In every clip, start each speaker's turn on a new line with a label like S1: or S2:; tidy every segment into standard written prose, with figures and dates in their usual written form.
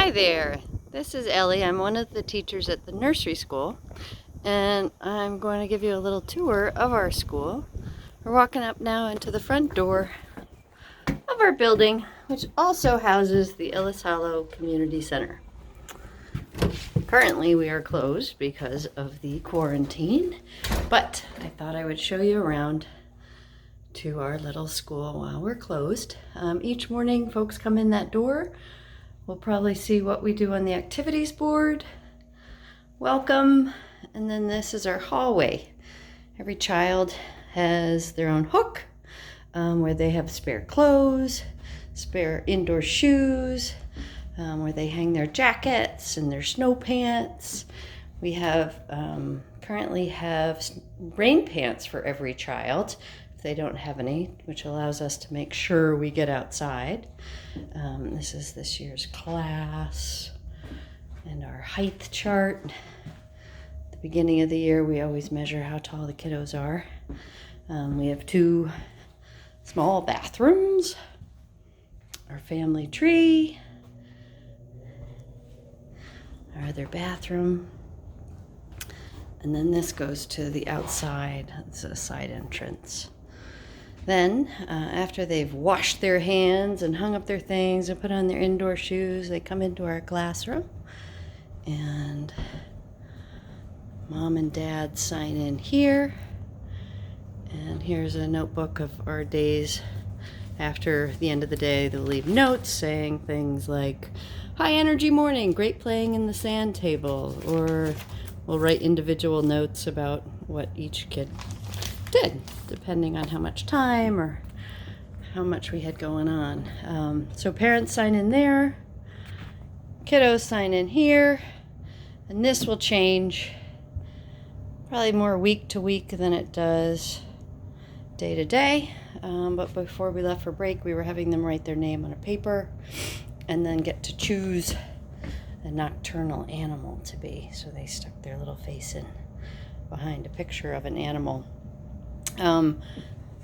S1: Hi there, this is Ellie. I'm one of the teachers at the nursery school, and I'm going to give you a little tour of our school. We're walking up now into the front door of our building, which also houses the Ellis Hollow Community Center. Currently we are closed because of the quarantine, but I thought I would show you around to our little school while we're closed. Each morning folks come in that door. We'll probably see what we do on the activities board. Welcome. And then this is our hallway. Every child has their own hook where they have spare clothes, spare indoor shoes, where they hang their jackets and their snow pants. We have currently have rain pants for every child if they don't have any, which allows us to make sure we get outside. This is this year's class and our height chart. At the beginning of the year, we always measure how tall the kiddos are. We have 2 small bathrooms, our family tree, our other bathroom, and then this goes to the outside. It's a side entrance. Then, after they've washed their hands and hung up their things and put on their indoor shoes, they come into our classroom, and Mom and Dad sign in here. And here's a notebook of our days. After the end of the day, they'll leave notes saying things like, "High energy morning, great playing in the sand table," or we'll write individual notes about what each kid did, depending on how much time or how much we had going on. So parents sign in there, kiddos sign in here, and this will change probably more week to week than it does day to day. But before we left for break, we were having them write their name on a paper and then get to choose a nocturnal animal to be. So they stuck their little face in behind a picture of an animal.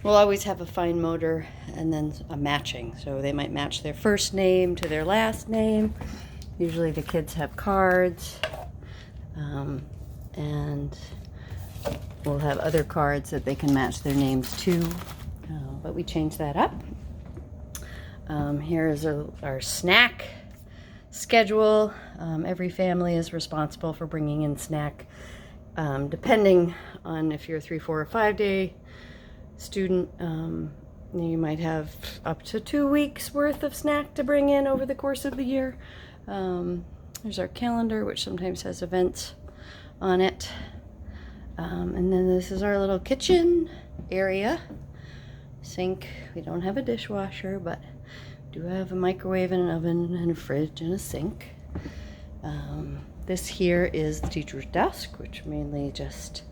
S1: We'll always have a fine motor and then a matching. So they might match their first name to their last name. Usually the kids have cards. And we'll have other cards that they can match their names to. But we changed that up. Here's our snack schedule. Every family is responsible for bringing in snack. Depending on if you're a 3, 4, or 5 day student, you might have up to 2 weeks worth of snack to bring in over the course of the year. There's our calendar, which sometimes has events on it. And then this is our little kitchen area. Sink. We don't have a dishwasher, but do have a microwave and an oven and a fridge and a sink. This here is the teacher's desk, which mainly just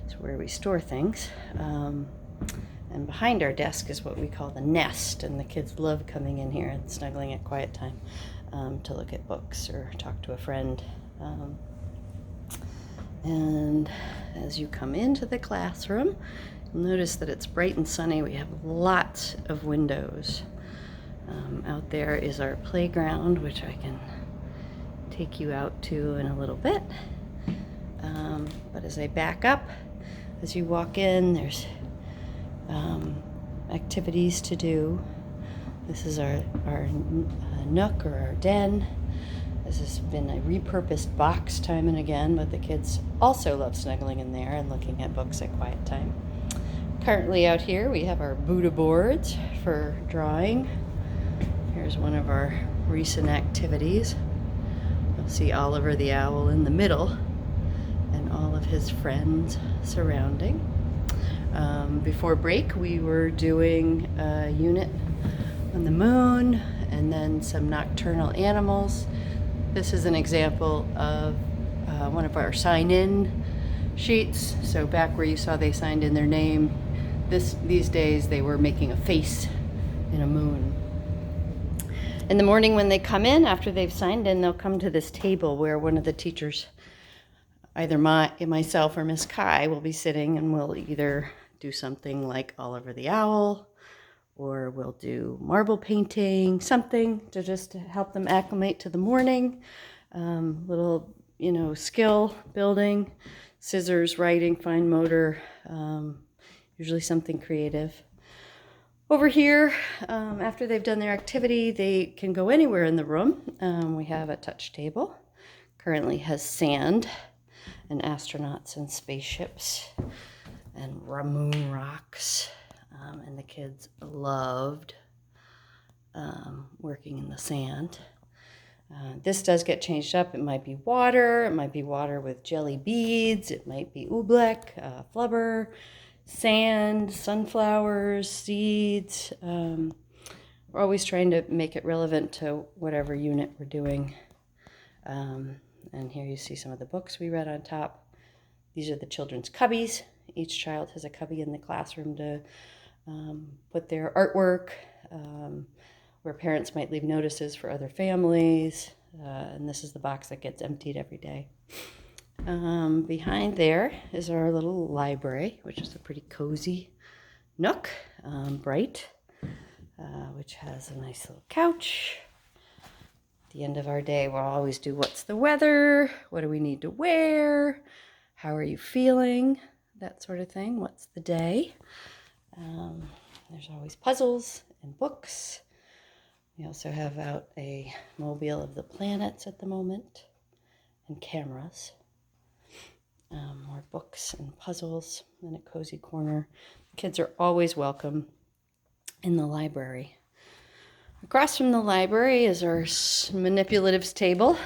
S1: is where we store things. And behind our desk is what we call the nest, and the kids love coming in here and snuggling at quiet time to look at books or talk to a friend. And as you come into the classroom, you'll notice that it's bright and sunny. We have lots of windows. Out there is our playground, which I can take you out to in a little bit. But as I back up, as you walk in, there's activities to do. This is our nook or our den. This has been a repurposed box time and again, but the kids also love snuggling in there and looking at books at quiet time. Currently out here we have our Buddha boards for drawing. Here's one of our recent activities. You'll see Oliver the owl in the middle and all of his friends surrounding. Before break we were doing a unit on the moon and then some nocturnal animals. This is an example of one of our sign-in sheets. So back where you saw they signed in their name, these days they were making a face in a moon. In the morning when they come in, after they've signed in, they'll come to this table where one of the teachers, either myself or Miss Kai, will be sitting, and we'll either do something like Oliver the Owl, or we'll do marble painting, something to just help them acclimate to the morning. Little, skill building, scissors, writing, fine motor, usually something creative. Over here, after they've done their activity, they can go anywhere in the room. We have a touch table. Currently has sand and astronauts and spaceships and moon rocks. And the kids loved working in the sand. This does get changed up. It might be water. It might be water with jelly beads. It might be oobleck, flubber, sand, sunflowers, seeds. We're always trying to make it relevant to whatever unit we're doing. And here you see some of the books we read on top. These are the children's cubbies. Each child has a cubby in the classroom to put their artwork, where parents might leave notices for other families. And this is the box that gets emptied every day. Behind there is our little library, which is a pretty cozy nook, bright, which has a nice little couch. At the end of our day, we'll always do what's the weather, what do we need to wear, how are you feeling, that sort of thing, what's the day. There's always puzzles and books. We also have out a mobile of the planets at the moment and cameras. More books and puzzles in a cozy corner. Kids are always welcome in the library. Across from the library is our manipulatives table.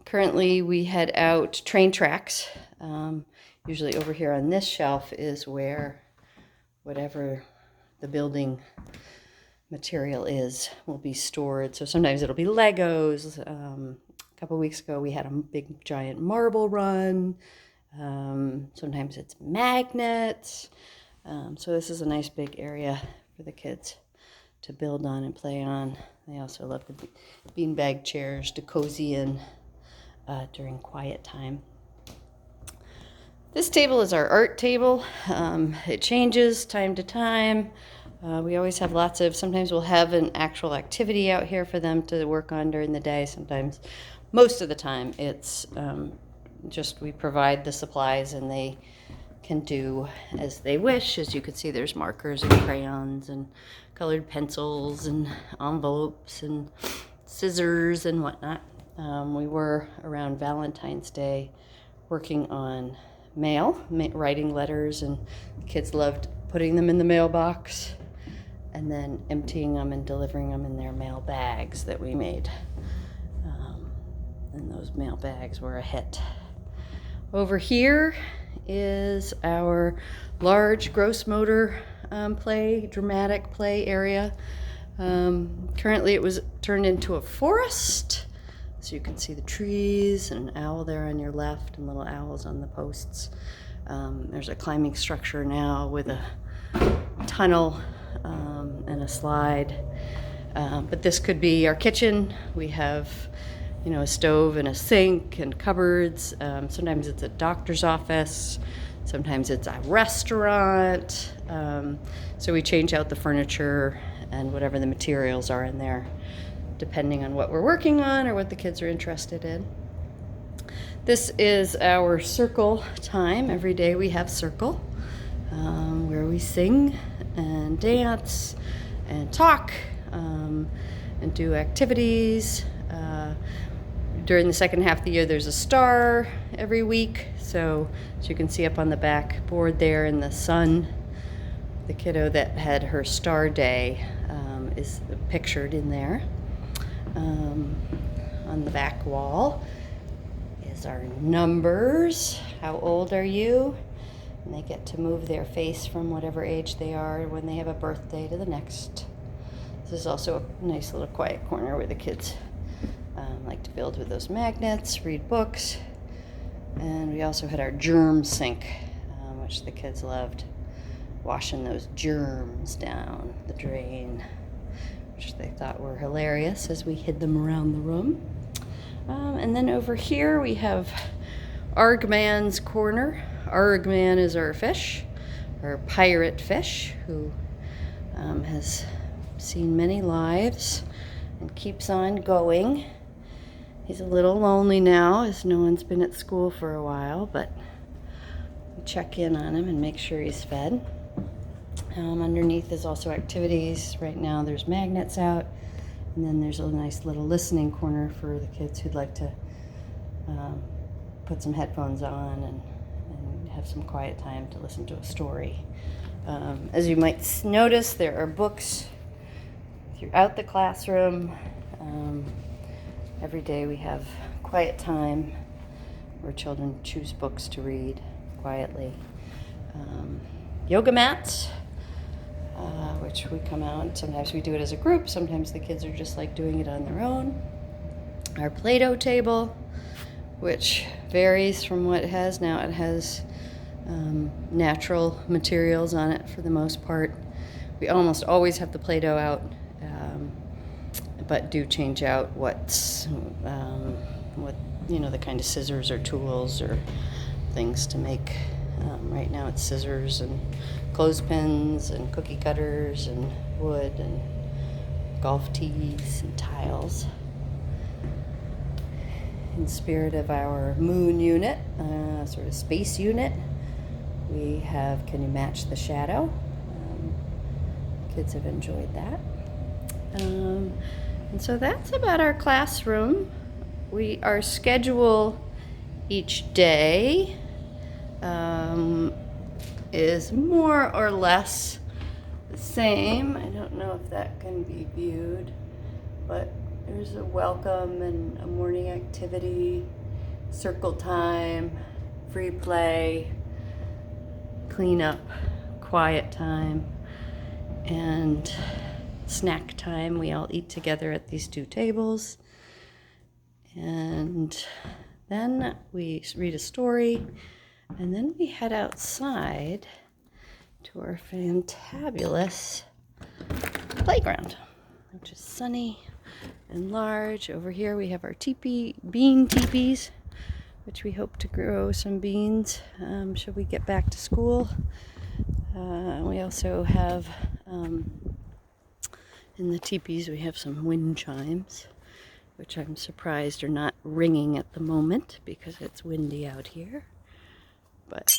S1: Currently we head out train tracks. Usually over here on this shelf is where whatever the building material is will be stored. So sometimes it'll be Legos. A couple weeks ago we had a big giant marble run. Sometimes it's magnets. So this is a nice big area for the kids to build on and play on. They also love the beanbag chairs to cozy in during quiet time. This table is our art table. It changes time to time. We always have sometimes we'll have an actual activity out here for them to work on during the day. Sometimes, most of the time, it's just we provide the supplies and they can do as they wish. As you can see, there's markers and crayons and colored pencils and envelopes and scissors and whatnot. We were around Valentine's Day working on writing letters, and the kids loved putting them in the mailbox and then emptying them and delivering them in their mail bags that we made. And those mail bags were a hit. Over here is our large gross motor dramatic play area. Currently it was turned into a forest. So you can see the trees and an owl there on your left and little owls on the posts. There's a climbing structure now with a tunnel and a slide. But this could be our kitchen. We have, a stove and a sink and cupboards. Sometimes it's a doctor's office. Sometimes it's a restaurant. So we change out the furniture and whatever the materials are in there, depending on what we're working on or what the kids are interested in. This is our circle time. Every day we have circle, where we sing and dance and talk and do activities. During the second half of the year, there's a star every week. So as you can see up on the back board there in the sun, the kiddo that had her star day is pictured in there. On the back wall is our numbers. How old are you? And they get to move their face from whatever age they are when they have a birthday to the next. This is also a nice little quiet corner where the kids like to build with those magnets, read books. And we also had our germ sink, which the kids loved, washing those germs down the drain, which they thought were hilarious as we hid them around the room. And then over here we have Argman's corner. Argman is our fish, our pirate fish, who has seen many lives and keeps on going. He's a little lonely now as no one's been at school for a while, but we check in on him and make sure he's fed. Underneath is also activities. Right now there's magnets out, and then there's a nice little listening corner for the kids who'd like to put some headphones on and have some quiet time to listen to a story. As you might notice, there are books throughout the classroom. Every day we have quiet time where children choose books to read quietly. Yoga mats, which we come out. Sometimes we do it as a group. Sometimes the kids are just like doing it on their own. Our Play-Doh table, which varies from what it has now. It has natural materials on it for the most part. We almost always have the Play-Doh out, but do change out what the kind of scissors or tools or things to make. Right now it's scissors and clothespins and cookie cutters and wood and golf tees and tiles. In spirit of our moon unit, sort of space unit, we have Can You Match the Shadow? Kids have enjoyed that. And so that's about our classroom. Our schedule each day is more or less the same. I don't know if that can be viewed, but there's a welcome and a morning activity, circle time, free play, cleanup, quiet time, and snack time. We all eat together at these two tables. And then we read a story, and then we head outside to our fantabulous playground, which is sunny and large. Over here we have our bean teepees, which we hope to grow some beans should we get back to school. We also have, in the teepees, we have some wind chimes, which I'm surprised are not ringing at the moment because it's windy out here. But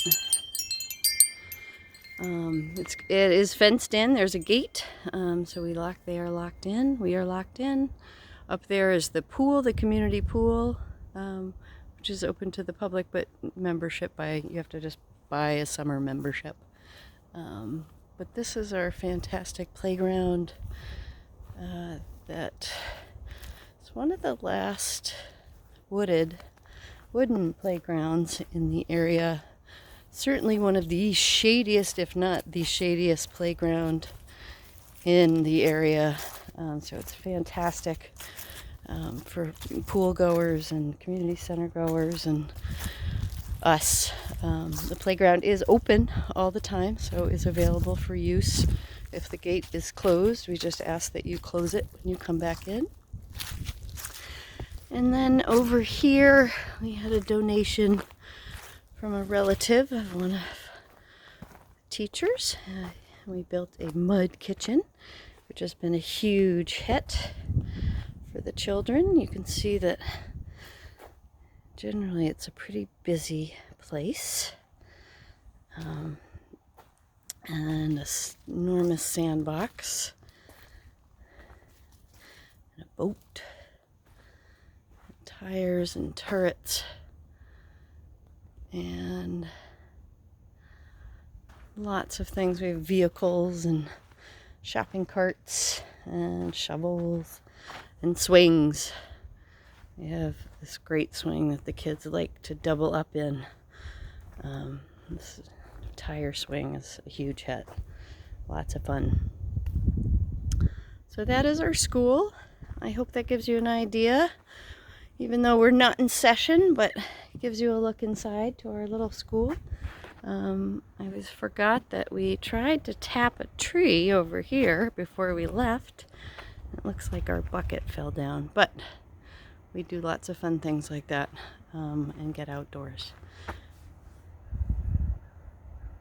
S1: it is fenced in. There's a gate, so they are locked in. We are locked in. Up there is the pool, the community pool, which is open to the public, but you have to just buy a summer membership. But this is our fantastic playground. That it's one of the last wooden playgrounds in the area. Certainly one of the shadiest, if not the shadiest playground in the area. So it's fantastic for pool goers and community center goers and us. The playground is open all the time, so is available for use. If the gate is closed, we just ask that you close it when you come back in. And then over here, we had a donation from a relative of one of the teachers. We built a mud kitchen, which has been a huge hit for the children. You can see that generally it's a pretty busy place. And an enormous sandbox. And a boat. And tires and turrets. And lots of things. We have vehicles and shopping carts and shovels and swings. We have this great swing that the kids like to double up in. This tire swing is a huge hit. Lots of fun. So that is our school. I hope that gives you an idea, even though we're not in session, but it gives you a look inside to our little school. I forgot that we tried to tap a tree over here before we left. It looks like our bucket fell down, but we do lots of fun things like that and get outdoors.